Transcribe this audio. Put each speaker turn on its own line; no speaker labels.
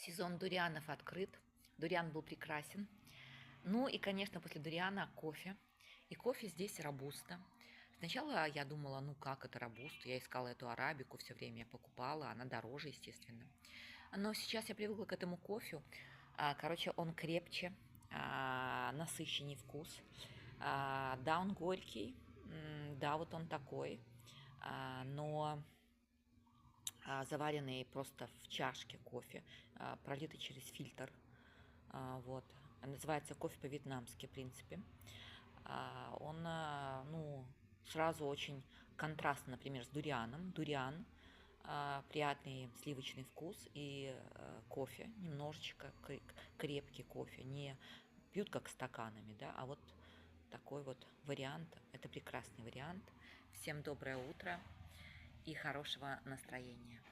Сезон дурианов открыт. Дуриан был прекрасен. Ну и, конечно, после дуриана кофе. И кофе здесь робуста. Сначала я думала, ну как это робуста? Я искала эту арабику, все время я покупала. Она дороже, естественно. Но сейчас я привыкла к этому кофе. Короче, он крепче, насыщенней вкус. Да, он горький. Да, вот он такой. Но заваренный просто в чашке кофе, пролитый через фильтр. Вот. Называется кофе по-вьетнамски, в принципе. Он, ну, сразу очень контрастно, например, с дурианом. Дуриан, приятный сливочный вкус и кофе, немножечко крепкий кофе. Не пьют как стаканами, да, а вот такой вот вариант. Это прекрасный вариант. Всем доброе утро и хорошего настроения.